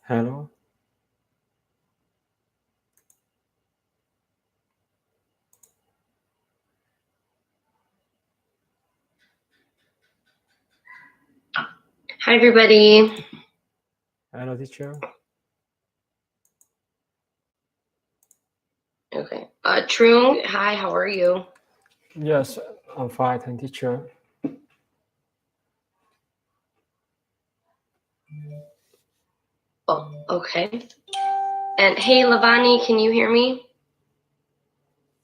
Hello. Hi, everybody. Hello, teacher. Okay. Trung, hi, how are you? Yes, I'm fine, thank you, teacher. Oh, okay. And hey, Lavani, can you hear me?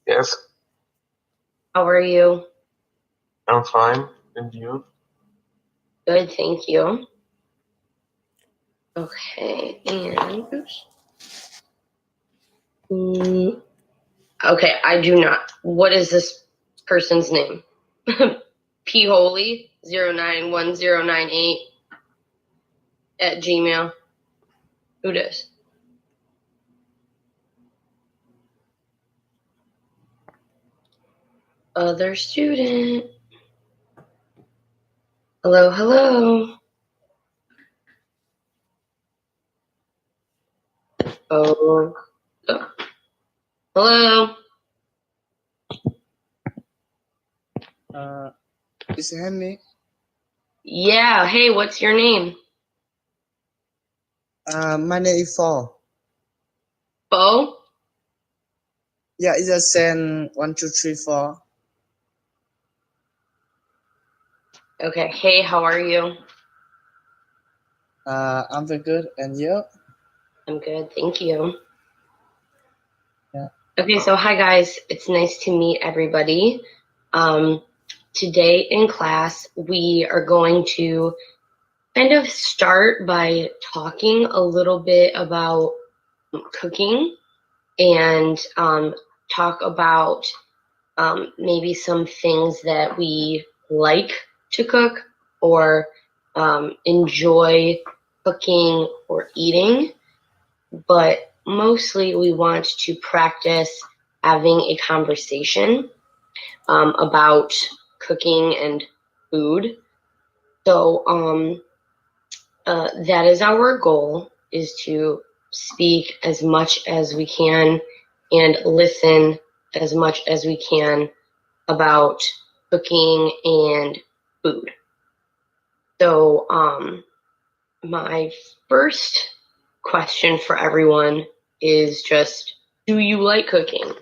Yes, How are you? I'm fine. And you? Good, thank you. Okay, and oops. Okay, I do not. What is this person's name? P Holy 091098 at Gmail. Who does? Other student. Hello, hello. Oh. Hello. Is it me? Yeah. Hey, what's your name? My name is Paul. Bo? Yeah, it's a send 1, 2, 3, 4. Okay. Hey, how are you? I'm very good, and you? I'm good. Thank you. Yeah. Okay. So, hi, guys. It's nice to meet everybody. Today in class, we are going to kind of start by talking a little bit about cooking and talk about maybe some things that we like to cook or enjoy cooking or eating. But mostly we want to practice having a conversation about cooking and food. So that is our goal, is to speak as much as we can and listen as much as we can about cooking and food. So my first question for everyone is just, do you like cooking?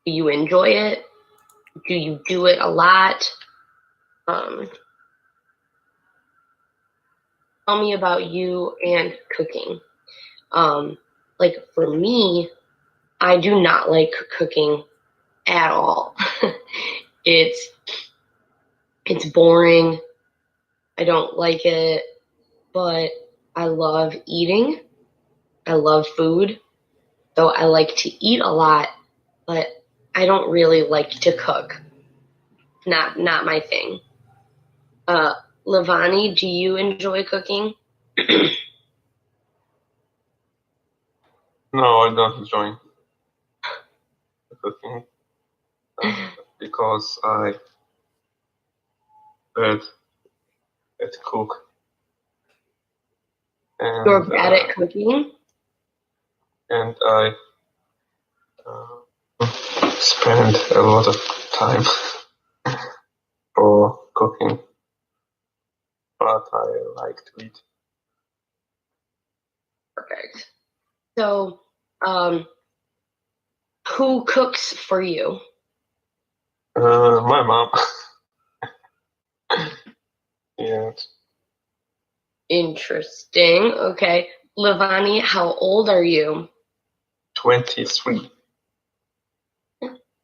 Do you enjoy it? Do you do it a lot? Tell me about you and cooking. Like for me, I do not like cooking at all. it's boring. I don't like it, but I love eating. I love food. So I like to eat a lot, but I don't really like to cook. Not my thing. Lavani, do you enjoy cooking? No, I don't enjoy cooking because I bad at cook. And, You're bad at cooking? And I spend a lot of time for cooking, but I like to eat. Perfect. So, who cooks for you? My mom. Yeah. Interesting. Okay. Lavani, how old are you? 23.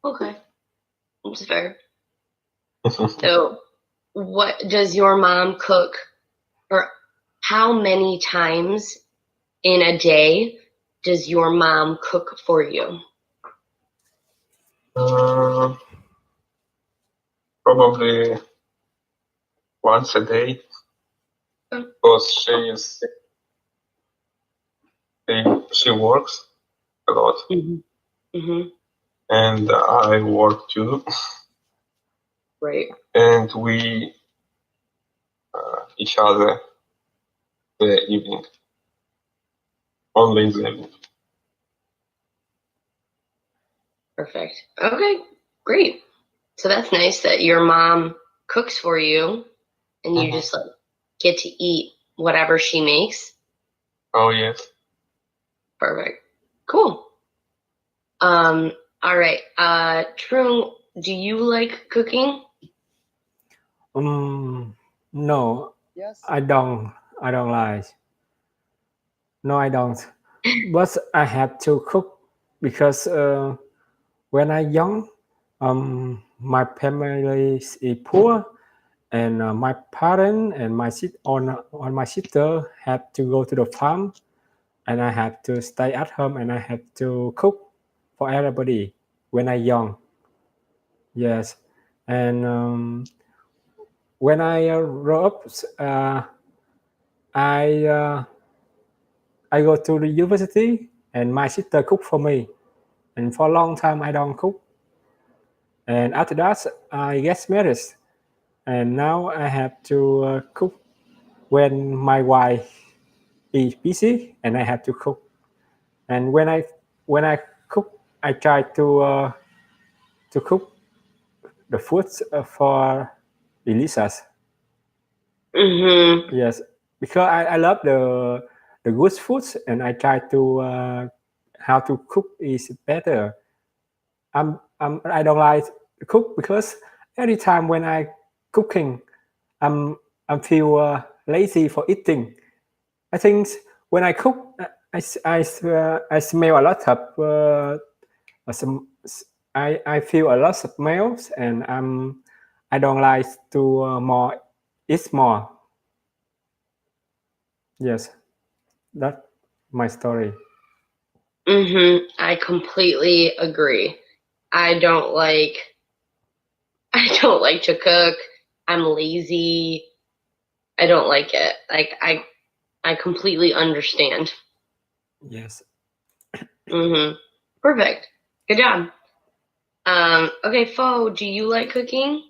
Okay. That's fair. So, what does your mom cook, or how many times in a day does your mom cook for you? Probably once a day, because she works a lot, and I work too. Right. And we each other the evening. Only in the evening. Perfect. Okay, great. So that's nice that your mom cooks for you and you just like get to eat whatever she makes. Oh yes. Perfect. Cool. All right. Trung, do you like cooking? No, Yes. I don't like. No, I don't. But I have to cook because when I young, my family is poor, and my parent and my my sister had to go to the farm, and I have to stay at home, and I have to cook for everybody when I young. Yes, and when I grow up, I I go to the university, and my sister cook for me, and for a long time I don't cook. And after that, I get married, and now I have to cook when my wife is busy, and I have to cook. And when I cook, I try to cook the food for delicious. Mm-hmm. Yes, because I love the good foods, and I try to how to cook is better. I don't like to cook because every time when I cooking, I'm I feel lazy for eating. I think when I cook, I smell a lot of some. I feel a lot of smells, and I don't like to more eat more. Yes, that's my story. Mm-hmm. I completely agree. I don't like to cook. I'm lazy. I don't like it. I completely understand. Yes. Mm-hmm. Perfect. Good job. Okay, Fo, do you like cooking?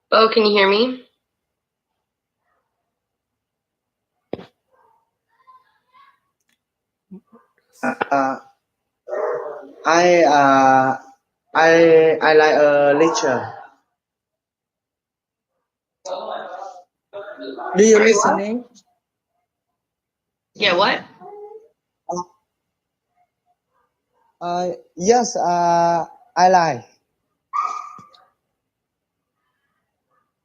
Fo, can you hear me? I like lecture. Do you listening? Yeah, what? Yes. I like.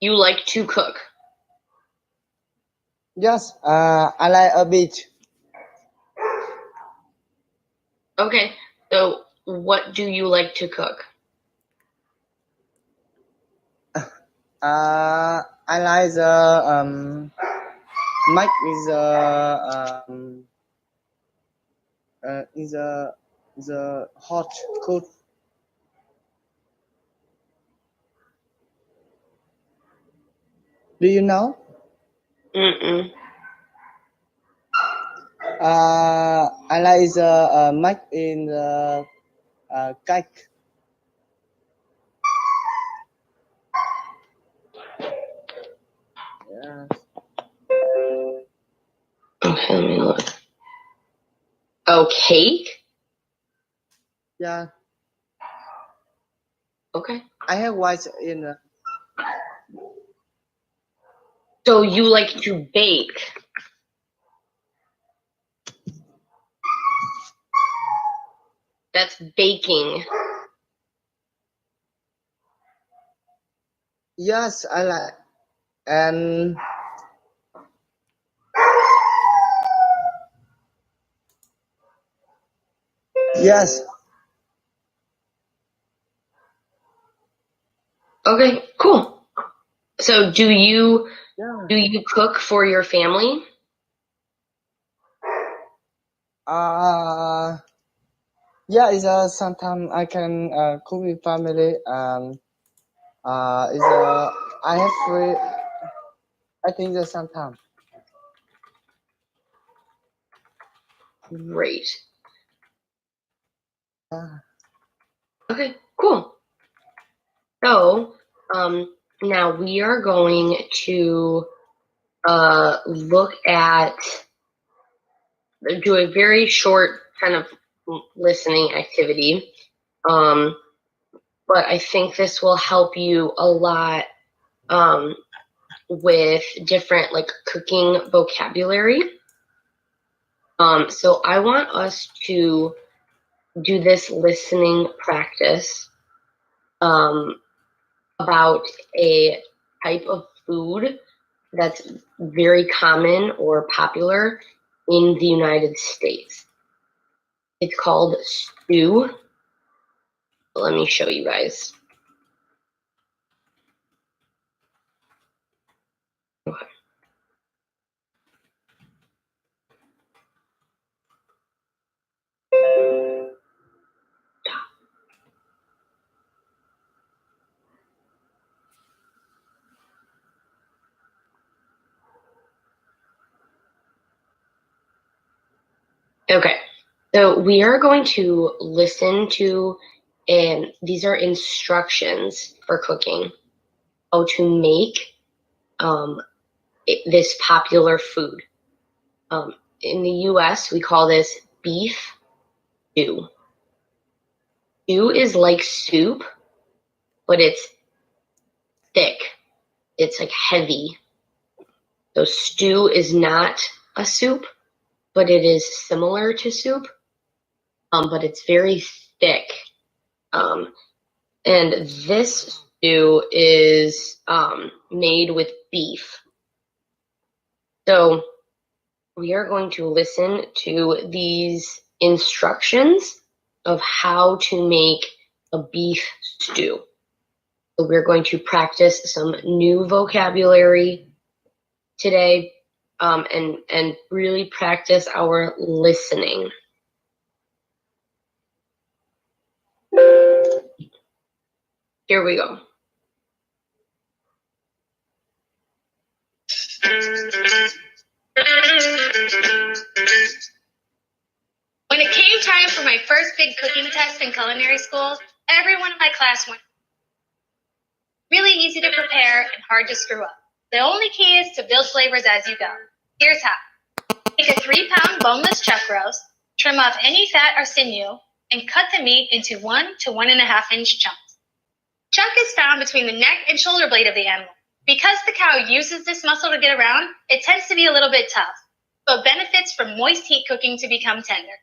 You like to cook. Yes. I like a bit. Okay, so what do you like to cook? I like the Mike is the hot cook. Do you know? Mm-mm. I like the Mike in the cake. Yes. Okay, let me look. Oh, cake? Yeah. Okay. I have watched in. So you like to bake? That's baking. Yes, I like. And yes, Okay, cool. So do you yeah. cook for your family? Uh yeah, it's sometimes I can cook with family. Is I have free. I think that sometimes. Great. Okay, cool. So now we are going to look at, do a very short kind of listening activity. But I think this will help you a lot with different like cooking vocabulary. So I want us to do this listening practice about a type of food that's very common or popular in the United States. It's called stew. Let me show you guys. Okay. Okay, so we are going to listen to, and these are instructions for cooking, how to make this popular food. In the US, we call this beef stew. Stew is like soup, but it's thick. It's like heavy. So stew is not a soup, but it is similar to soup, but it's very thick. And this stew is made with beef. So we are going to listen to these instructions of how to make a beef stew. So we're going to practice some new vocabulary today and really practice our listening. Here we go. When it came time for my first big cooking test in culinary school, everyone in my class went. Really easy to prepare and hard to screw up. The only key is to build flavors as you go. Here's how. Take a 3-pound boneless chuck roast, trim off any fat or sinew, and cut the meat into 1 to 1.5 inch chunks. Chuck is found between the neck and shoulder blade of the animal. Because the cow uses this muscle to get around, it tends to be a little bit tough, but benefits from moist heat cooking to become tender.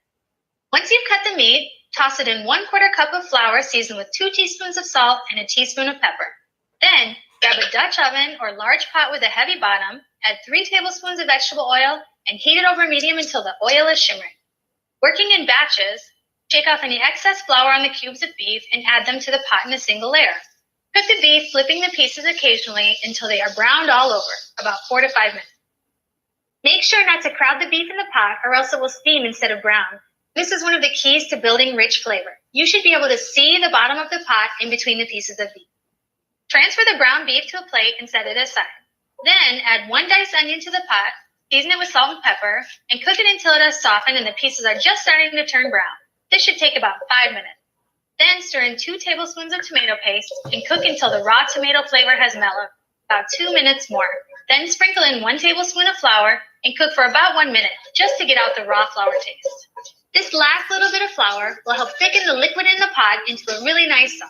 Once you've cut the meat, toss it in 1/4 cup of flour seasoned with 2 teaspoons of salt and a teaspoon of pepper. Then, grab a Dutch oven or large pot with a heavy bottom, add 3 tablespoons of vegetable oil, and heat it over medium until the oil is shimmering. Working in batches, shake off any excess flour on the cubes of beef and add them to the pot in a single layer. Cook the beef, flipping the pieces occasionally until they are browned all over, about 4 to 5 minutes. Make sure not to crowd the beef in the pot or else it will steam instead of brown. This is one of the keys to building rich flavor. You should be able to see the bottom of the pot in between the pieces of beef. Transfer the ground beef to a plate and set it aside. Then add 1 diced onion to the pot, season it with salt and pepper, and cook it until it has softened and the pieces are just starting to turn brown. This should take about 5 minutes. Then stir in 2 tablespoons of tomato paste and cook until the raw tomato flavor has mellowed, about 2 minutes more. Then sprinkle in 1 tablespoon of flour and cook for about 1 minute, just to get out the raw flour taste. This last little bit of flour will help thicken the liquid in the pot into a really nice sauce.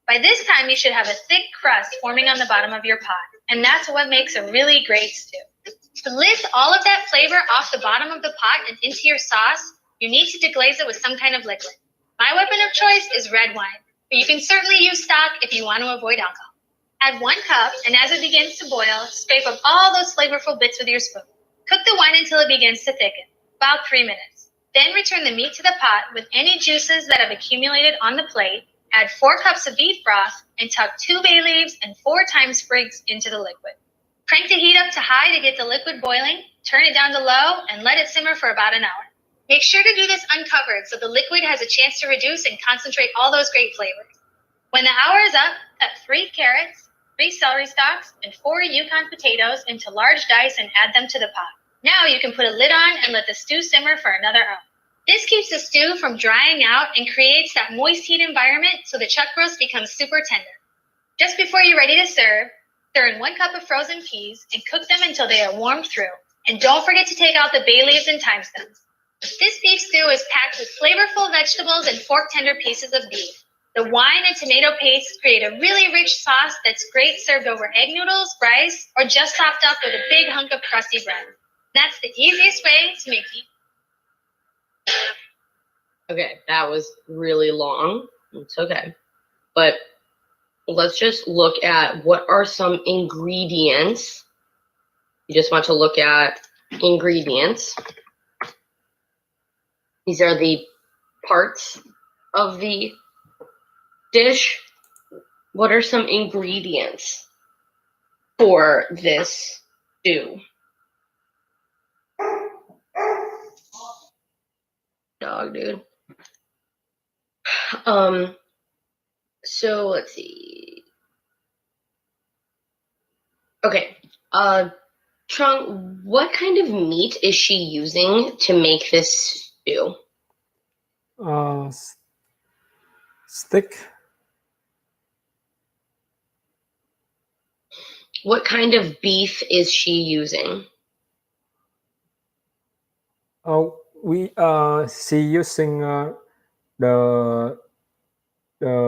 By this time, you should have a thick crust forming on the bottom of your pot, and that's what makes a really great stew. To lift all of that flavor off the bottom of the pot and into your sauce, you need to deglaze it with some kind of liquid. My weapon of choice is red wine, but you can certainly use stock if you want to avoid alcohol. Add 1 cup, and as it begins to boil, scrape up all those flavorful bits with your spoon. Cook the wine until it begins to thicken, about 3 minutes. Then return the meat to the pot with any juices that have accumulated on the plate, add 4 cups of beef broth, and tuck 2 bay leaves and 4 thyme sprigs into the liquid. Crank the heat up to high to get the liquid boiling, turn it down to low, and let it simmer for about an hour. Make sure to do this uncovered so the liquid has a chance to reduce and concentrate all those great flavors. When the hour is up, cut 3 carrots, 3 celery stalks, and 4 Yukon potatoes into large dice and add them to the pot. Now you can put a lid on and let the stew simmer for another hour. This keeps the stew from drying out and creates that moist heat environment so the chuck roast becomes super tender. Just before you're ready to serve, stir in 1 cup of frozen peas and cook them until they are warmed through. And don't forget to take out the bay leaves and thyme stems. This beef stew is packed with flavorful vegetables and fork-tender pieces of beef. The wine and tomato paste create a really rich sauce that's great served over egg noodles, rice, or just topped up with a big hunk of crusty bread. That's the easiest way to make beef. Okay, that was really long. It's okay. But let's just look at what are some ingredients. You just want to look at ingredients. These are the parts of the dish. What are some ingredients for this stew? Dog, dude. So let's see. Okay. Trung, what kind of meat is she using to make this stew? Stick. What kind of beef is she using? She using the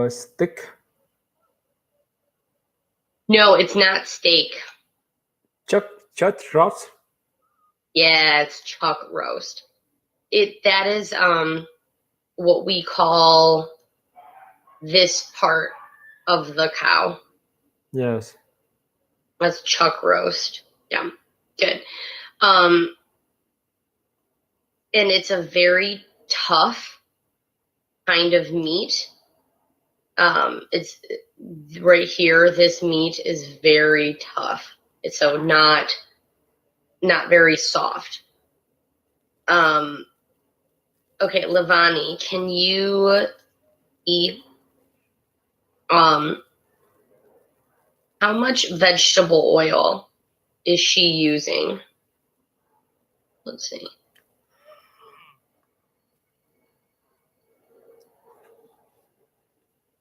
stick. No, it's not steak. Chuck roast. Yeah, it's chuck roast. That is what we call this part of the cow. Yes. That's chuck roast. Yeah, good. And it's a very tough kind of meat. It's right here. This meat is very tough. It's so not very soft. Okay, Lavani, can you eat? How much vegetable oil is she using? Let's see.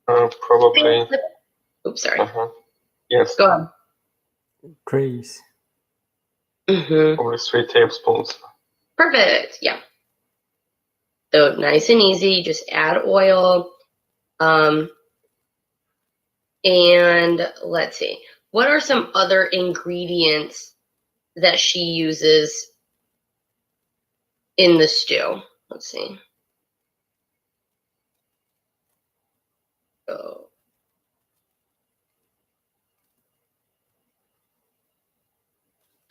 Probably. Oops, sorry. Yes. Go ahead. Grace. Probably 3 tablespoons. Perfect. Yeah. So nice and easy. Just add oil. And let's see. What are some other ingredients that she uses in the stew? Let's see. Oh.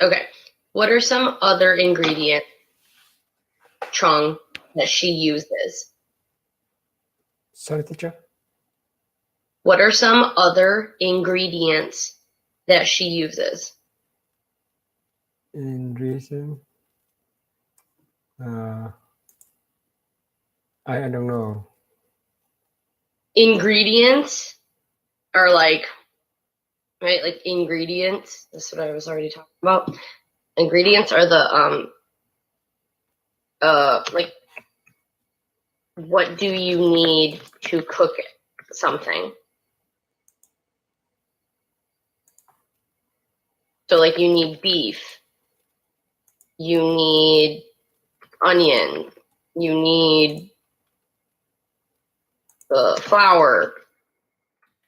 Okay. What are some other ingredients, Trung, that she uses? Sorry, teacher. What are some other ingredients that she uses? Ingredient. I don't know. Ingredients are like, right, like ingredients. That's what I was already talking about. Ingredients are the like, what do you need to cook something? So like you need beef, you need onion, you need flour.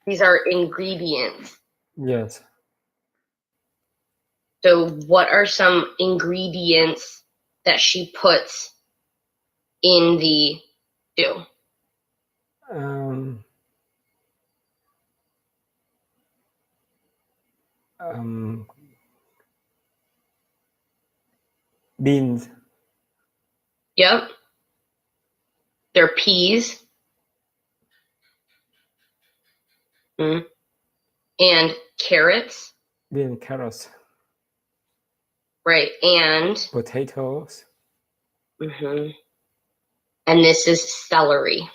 These are ingredients. Yes. So what are some ingredients that she puts in the stew? Beans. Yep. They're peas. And carrots. Bean, carrots. Right. And potatoes. And this is celery.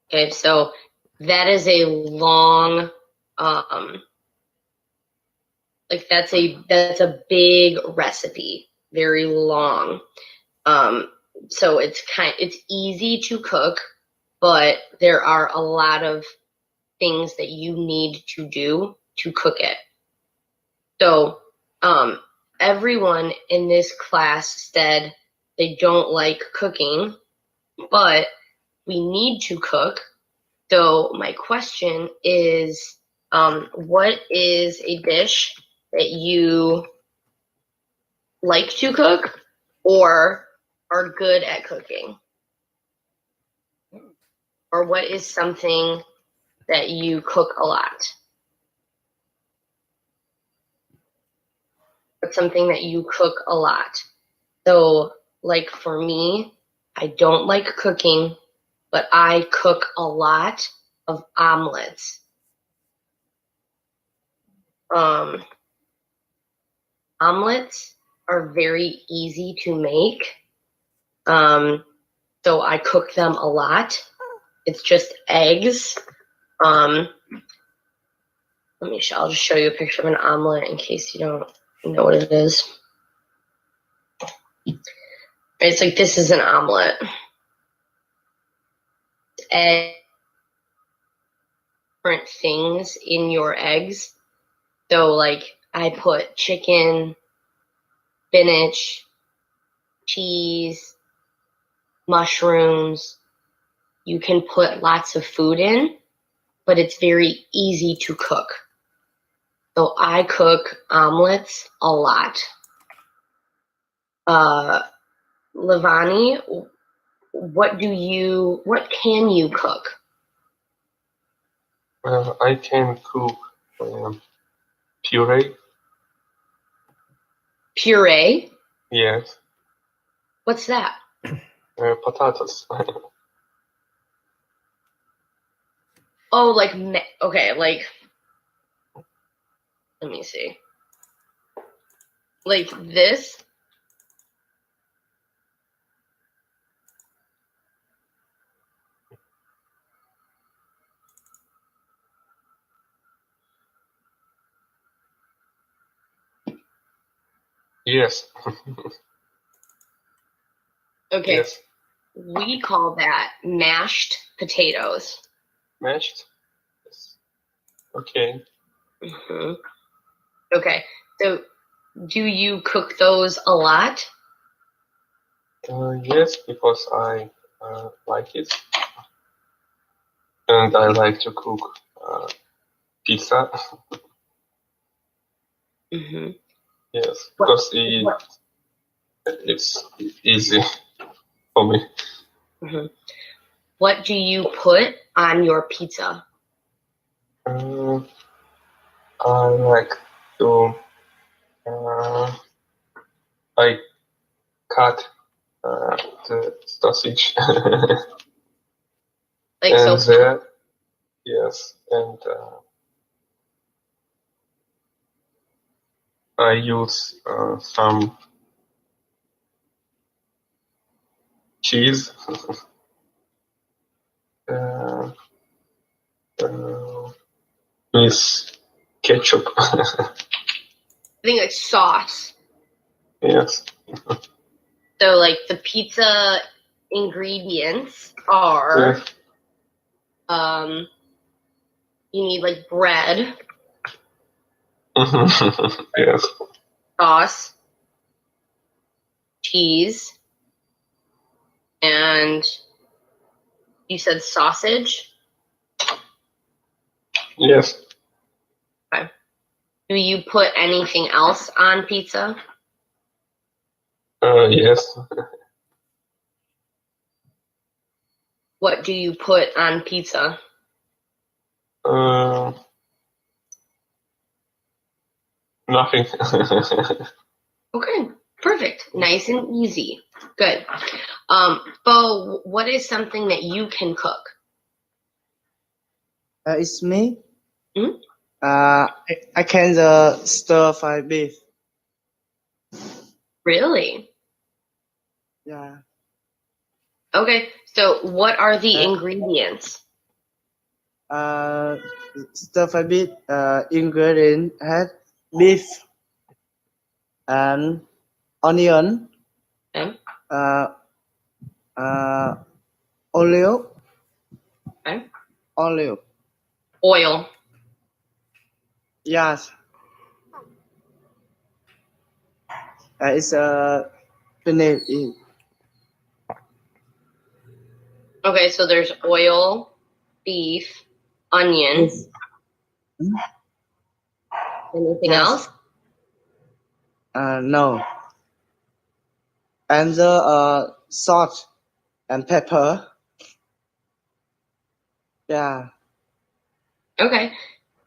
Okay, so that is a long, like that's a big recipe very long. So it's easy to cook, but there are a lot of things that you need to do to cook it. So everyone in this class said they don't like cooking, but we need to cook. So my question is, what is a dish that you like to cook or are good at cooking? Or what is something that you cook a lot? What's something that you cook a lot? So, like for me, I don't like cooking, but I cook a lot of omelets. Omelets are very easy to make. So I cook them a lot. It's just eggs. I'll just show you a picture of an omelet in case you don't know what it is. It's like, this is an omelet. Egg, different things in your eggs. So like I put chicken, spinach, cheese, mushrooms. You can put lots of food in, but it's very easy to cook. So I cook omelets a lot. Levani, what can you cook? I can cook puree. Puree? Yes. What's that? Potatoes. Oh, like, okay, like, let me see. Like this? Yes. Okay. Yes. We call that mashed potatoes. Mashed? Yes. Okay. Mm-hmm. Okay. So do you cook those a lot? Yes, because I like it. And I like to cook pizza. Mm-hmm. Yes, because it's easy for me. Mm-hmm. What do you put on your pizza? I like to I cut the sausage Like and so. there, yes, and I use some cheese. uh, with ketchup. I think it's sauce. Yes. So like the pizza ingredients are Yes. You need like bread, Yes. sauce, cheese, and you said sausage? Yes. Okay. Do you put anything else on pizza? Yes. What do you put on pizza? Nothing. Okay, perfect. Nice and easy. Good. Bo, what is something that you can cook? It's me. Hmm? I can stir fry beef. Really? Yeah. Okay, so what are the ingredients? Stir fry beef. Ingredient had beef and onion, Okay. olive, Okay. olive. Oil. Yes. It's the name is Okay, so there's oil, beef, onion. Yes. Anything Yes. else? No. And the salt and pepper. Yeah. Okay.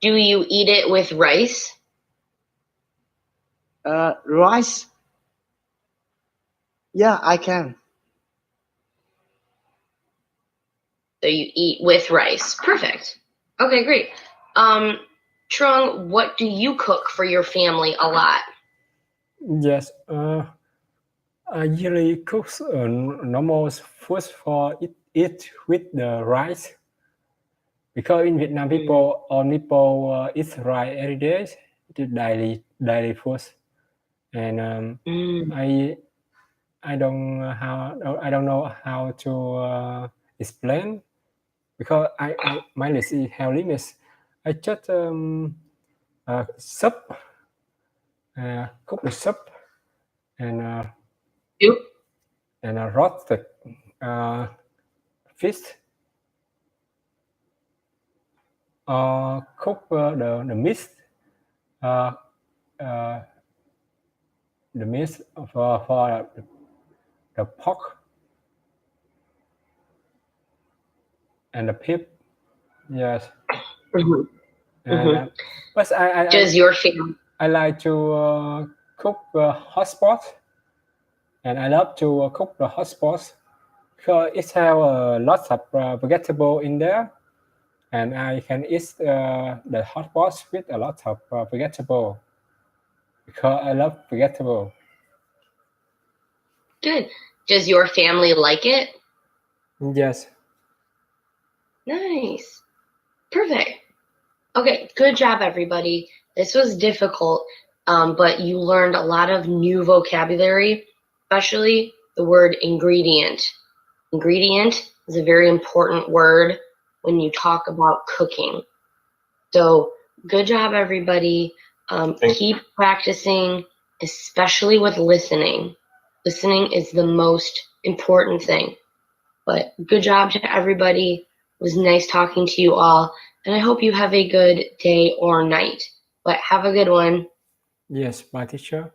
Do you eat it with rice? Rice. Yeah, I can. So you eat with rice. Perfect. Okay, great. Trung, what do you cook for your family a lot? Yes, I usually cook normal food for eat with the rice, because in Vietnam people eat rice every day, the daily food, and I don't know how to explain, because my list have limits. I just soup, cook the soup, and Soup? roasted fish, cook the meat, the meat for the pork and the pig. Yes, Mhm. and but Does your family? I like to cook hot pot, and I love to cook the hot pot because it have lots of vegetable in there, and I can eat the hot pot with a lot of vegetable, because I love vegetable. Good. Does your family like it? Yes. Nice. Perfect. Okay, good job, everybody. This was difficult, but you learned a lot of new vocabulary, especially the word ingredient. Ingredient is a very important word when you talk about cooking. So good job, everybody. Keep practicing, especially with listening. Listening is the most important thing. But good job to everybody. It was nice talking to you all. And I hope you have a good day or night. But have a good one. Yes, my teacher.